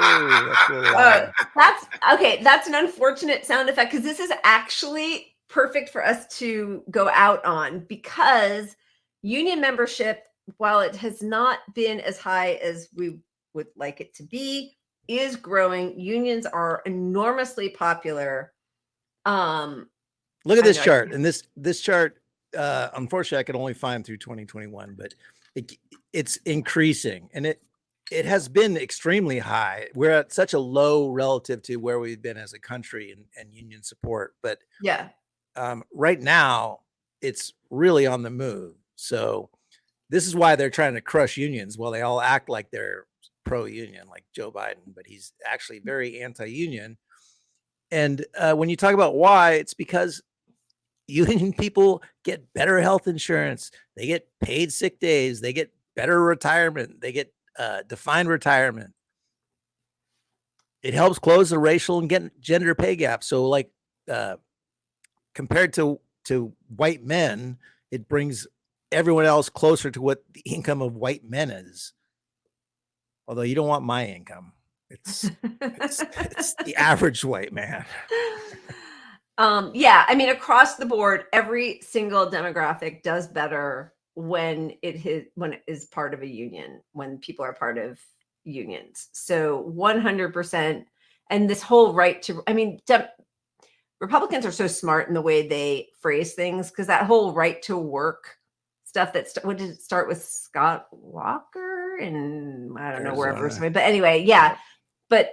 that's a little loud. That's okay. That's an unfortunate sound effect because this is actually perfect for us to go out on because union membership, while it has not been as high as we would like it to be, is growing. Unions are enormously popular. Look at this chart, and this chart, unfortunately, I could only find through 2021, but it's increasing, and it has been extremely high. We're at such a low relative to where we've been as a country and union support, but yeah, right now it's really on the move. So this is why they're trying to crush unions. Well, they all act like they're pro-union, like Joe Biden, but he's actually very anti-union. And when you talk about why, it's because union people get better health insurance. They get paid sick days. They get better retirement. They get defined retirement. It helps close the racial and gender pay gap. So like compared to white men, it brings everyone else closer to what the income of white men is. Although you don't want my income. It's the average white man. Yeah, I mean, across the board, every single demographic does better when it is part of a union, when people are part of unions. So 100%. And this whole right to, I mean, Republicans are so smart in the way they phrase things because that whole right to work stuff what did it start with Scott Walker and I don't know wherever, but anyway, yeah. But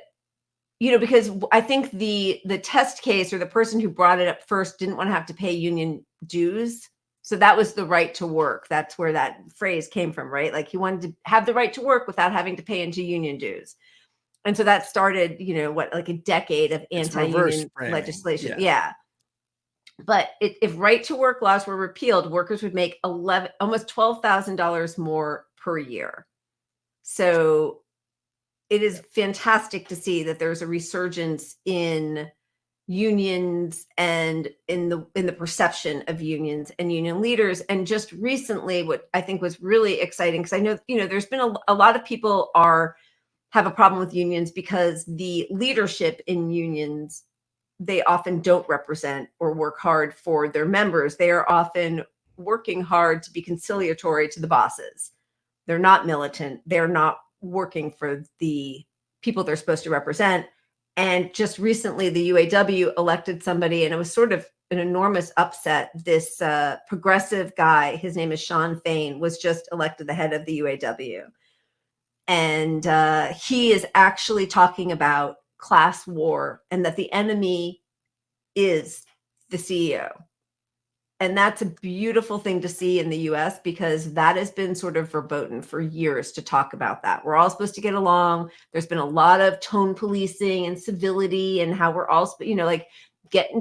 you know, because I think the test case or the person who brought it up first didn't want to have to pay union dues. So that was the right to work. That's where that phrase came from, right? Like he wanted to have the right to work without having to pay into union dues. And so that started, you know, like a decade of anti-union legislation. Yeah. But if right to work laws were repealed, workers would make almost $12,000 more per year. So it is fantastic to see that there's a resurgence in unions and in the perception of unions and union leaders. And just recently, what I think was really exciting, because I know, you know, there's been a lot of people have a problem with unions because the leadership in unions, they often don't represent or work hard for their members. They are often working hard to be conciliatory to the bosses. They're not militant. They're not working for the people they're supposed to represent. And just recently, the UAW elected somebody, and it was sort of an enormous upset. This progressive guy, his name is Sean Fain, was just elected the head of the UAW. And he is actually talking about class war and that the enemy is the CEO. And that's a beautiful thing to see in the US because that has been sort of verboten for years to talk about that. We're all supposed to get along. There's been a lot of tone policing and civility and how we're all, you know, like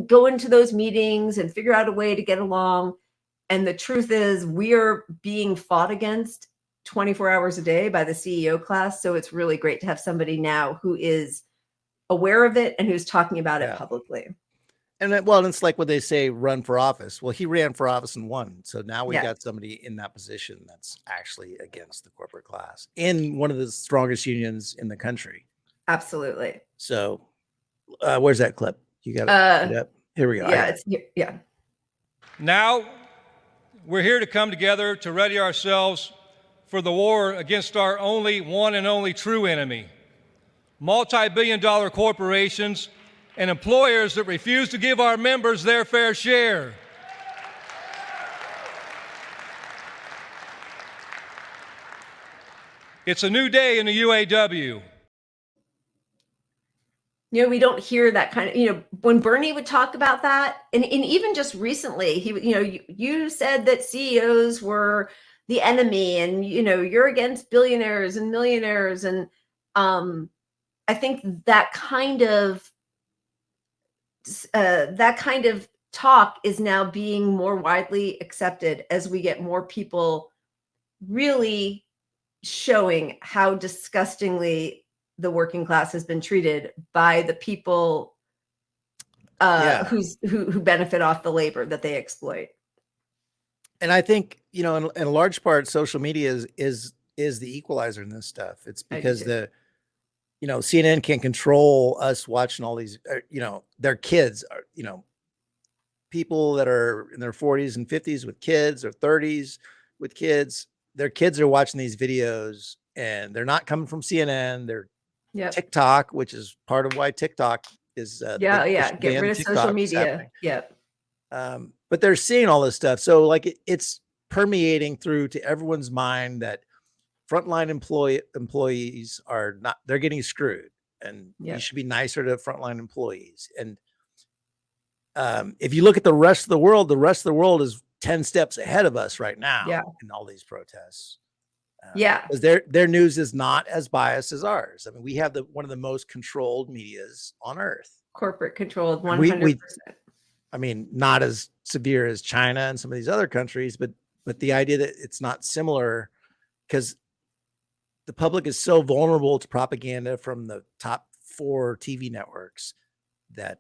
go into those meetings and figure out a way to get along. And the truth is we are being fought against 24 hours a day by the CEO class. So it's really great to have somebody now who is aware of it and who's talking about it publicly. And well, it's like what they say, run for office. Well, he ran for office and won. So now we got somebody in that position that's actually against the corporate class in one of the strongest unions in the country. Absolutely. So where's that clip? You got it up. Here we go. Yeah. Now we're here to come together to ready ourselves for the war against our only one and only true enemy, multi-billion-dollar corporations and employers that refuse to give our members their fair share. It's a new day in the UAW. You know, we don't hear that kind of, you know, when Bernie would talk about that, and even just recently, he, you know, you said that CEOs were the enemy and, you know, you're against billionaires and millionaires. And I think that kind of talk is now being more widely accepted as we get more people really showing how disgustingly the working class has been treated by the people who benefit off the labor that they exploit. And I think, you know, in a large part, social media is the equalizer in this stuff. It's because you know, CNN can't control us watching all these, you know, their kids are, you know, people that are in their 40s and 50s with kids or 30s with kids, their kids are watching these videos and they're not coming from CNN. They're Yep. TikTok, which is part of why TikTok is Yeah. big push Yeah. to Get ban rid of social TikTok is media. happening. Yep. But they're seeing all this stuff. So like it's permeating through to everyone's mind that frontline employees are not, they're getting screwed and you Yep. should be nicer to frontline employees. And if you look at the rest of the world is 10 steps ahead of us right now Yeah. in all these protests. Yeah. Because their news is not as biased as ours. I mean, we have one of the most controlled medias on earth. Corporate controlled 100%. We I mean, not as severe as China and some of these other countries, but the idea that it's not similar because the public is so vulnerable to propaganda from the top 4 TV networks that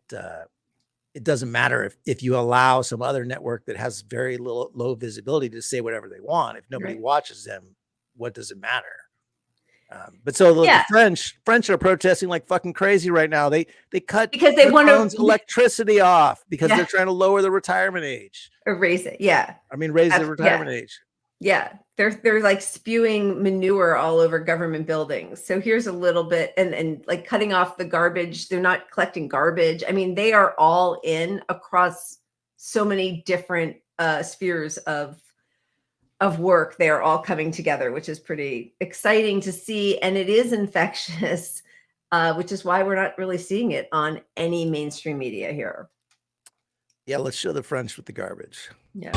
it doesn't matter if you allow some other network that has very low visibility to say whatever they want. If nobody watches them, what does it matter? But so the French are protesting like fucking crazy right now. They cut because they want to electricity off because they're trying to lower the retirement age or raise it. Yeah, I mean raise the retirement age. Yeah, they're like spewing manure all over government buildings. So here's a little bit, and like cutting off the garbage. They're not collecting garbage. I mean, they are all in across so many different spheres of work. They are all coming together, which is pretty exciting to see. And it is infectious, which is why we're not really seeing it on any mainstream media here. Yeah, let's show the French with the garbage. Yeah.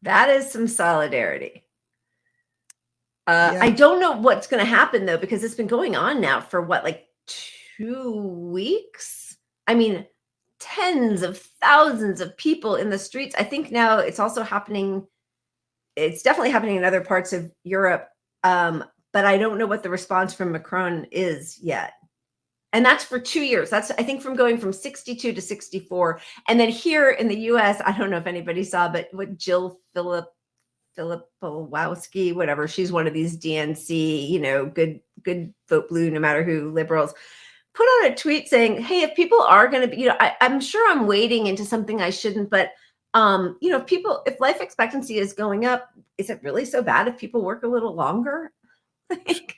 That is some solidarity. I don't know what's going to happen though, because it's been going on now for what, like 2 weeks? I mean, tens of thousands of people in the streets. I think now it's also happening. It's definitely happening in other parts of Europe. But I don't know what the response from Macron is yet. And that's for 2 years. That's, I think, from going from 62 to 64. And then here in the US, I don't know if anybody saw, but what Jill Filipowski, whatever, she's one of these DNC, you know, good vote blue, no matter who, liberals, put out a tweet saying, hey, if people are going to be, you know, I'm sure I'm wading into something I shouldn't, but, you know, if life expectancy is going up, is it really so bad if people work a little longer? Like,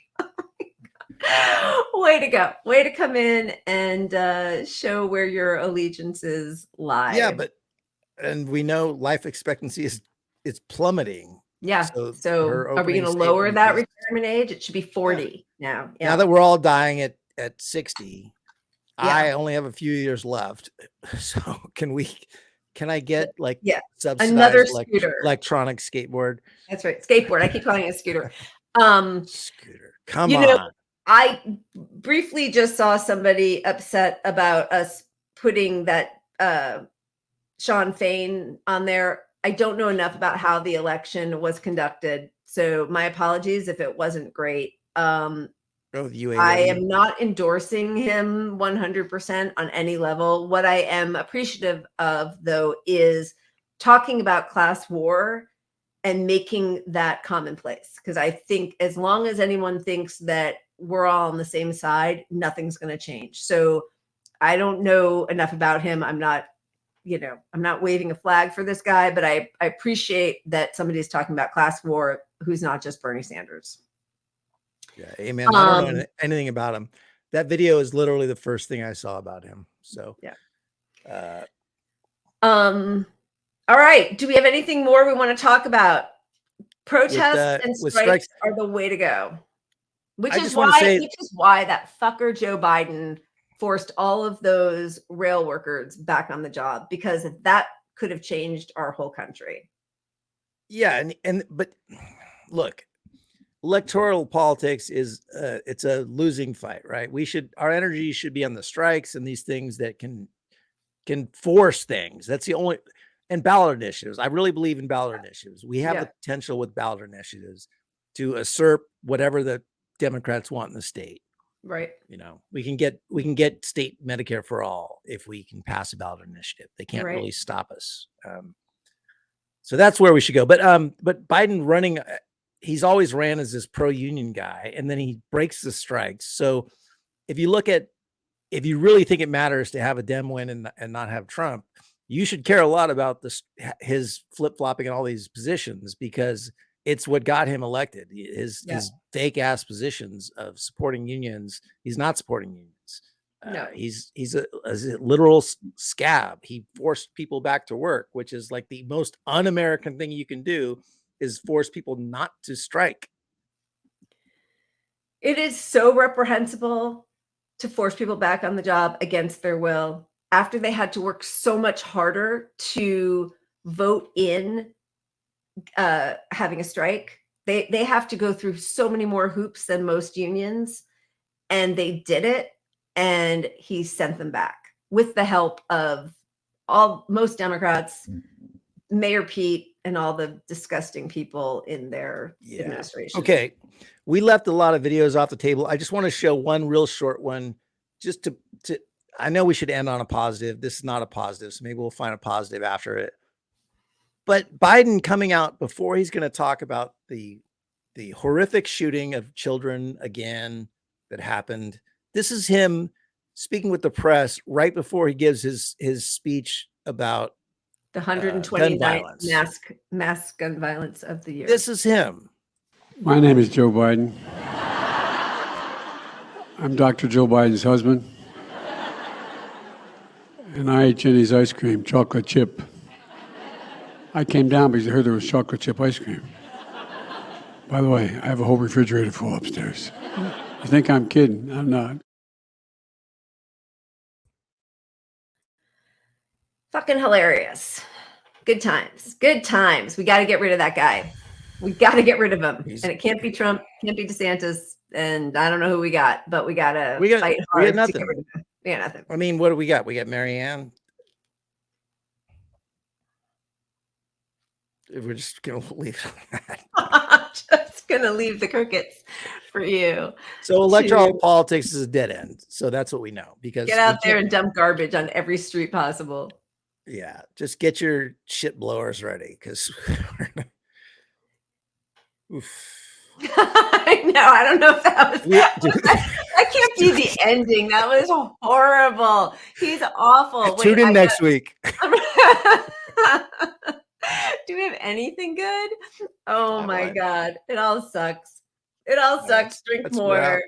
way to go. Way to come in and show where your allegiances lie. Yeah, and we know life expectancy is plummeting. Yeah. So are we going to lower that retirement age? It should be 40 now. Yeah. Now that we're all dying at 60, I only have a few years left. So can I get like subsidized another scooter, electronic skateboard? That's right. Skateboard. I keep calling it a scooter. Scooter. Come on. I briefly just saw somebody upset about us putting that Sean Fain on there. I don't know enough about how the election was conducted, so my apologies if it wasn't great. I am not endorsing him 100% on any level. What I am appreciative of, though, is talking about class war and making that commonplace. Because I think as long as anyone thinks that we're all on the same side, nothing's going to change. So I don't know enough about him. I'm not waving a flag for this guy, but I appreciate that somebody's talking about class war who's not just Bernie Sanders. Yeah, amen. I don't know anything about him. That video is literally the first thing I saw about him. So yeah. All right. Do we have anything more we want to talk about? Protests and with strikes are the way to go. Which I is just want to say, why that fucker Joe Biden forced all of those rail workers back on the job, because that could have changed our whole country. yeah, but look, electoral politics is it's a losing fight, right? Our energy should be on the strikes and these things that can force things. That's the only, and ballot initiatives. I really believe in ballot initiatives. We have the potential with ballot initiatives to assert whatever the Democrats want in the state. Right. You know, we can get state Medicare for all if we can pass a ballot initiative. They can't really stop us. So that's where we should go. But Biden running, he's always ran as this pro-union guy, and then he breaks the strikes. So if you really think it matters to have a Dem win and not have Trump, you should care a lot about his flip-flopping in all these positions, because it's what got him elected. His fake ass positions of supporting unions. He's not supporting unions. No. He's a literal scab. He forced people back to work, which is like the most un-American thing you can do, is force people not to strike. It is so reprehensible to force people back on the job against their will after they had to work so much harder to vote in having a strike. They have to go through so many more hoops than most unions, and they did it, and he sent them back with the help of most Democrats, Mayor Pete, and all the disgusting people in their administration. Okay, we left a lot of videos off the table. I just want to show one real short one, just to I know we should end on a positive. This is not a positive, so maybe we'll find a positive after it. But Biden coming out before he's going to talk about the horrific shooting of children again that happened. This is him speaking with the press right before he gives his speech about the 129th mass gun violence of the year. This is him. My name is Joe Biden. I'm Dr. Joe Biden's husband. And I ate Jenny's ice cream, chocolate chip. I came down because I heard there was chocolate chip ice cream. By the way, I have a whole refrigerator full upstairs. You think I'm kidding? I'm not. Fucking hilarious. Good times. Good times. We got to get rid of that guy. We got to get rid of him. And it can't be Trump, can't be DeSantis, and I don't know who we got, but we got to fight hard. We got nothing. To get rid of him. We got nothing. I mean, what do we got? We got Marianne. We're just going to leave it on that. Just going to leave the crickets for you. So electoral politics is a dead end. So that's what we know. Because get out there and dump garbage on every street possible. Yeah. Just get your shit blowers ready, because I know. I don't know if that was that can't be the ending. That was horrible. He's awful. Tune in next week. Do we have anything good? Oh my God. It all sucks. It all sucks. Drink more.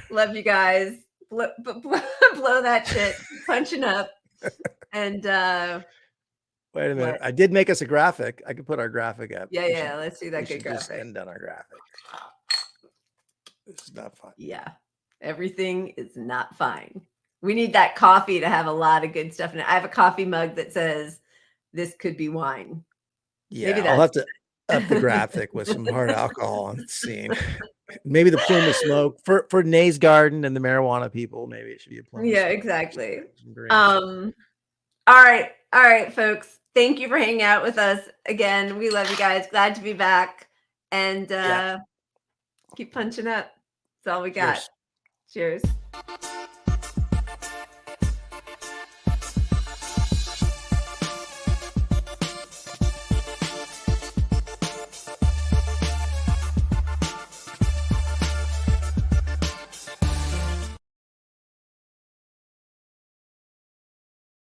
Love you guys. Blow that shit. Punching up. And wait a minute. What? I did make us a graphic. I could put our graphic up. Yeah. Let's see that good graphic. Just end on our graphic. This is not fun. Yeah. Everything is not fine. We need that coffee to have a lot of good stuff in it. I have a coffee mug that says, "This could be wine." Yeah, I'll have to up the graphic with some hard alcohol on the scene. Maybe the plume of smoke for Nay's Garden and the marijuana people. Maybe it should be a plume. Yeah, exactly. All right, folks. Thank you for hanging out with us again. We love you guys. Glad to be back, and keep punching up. That's all we got. Cheers.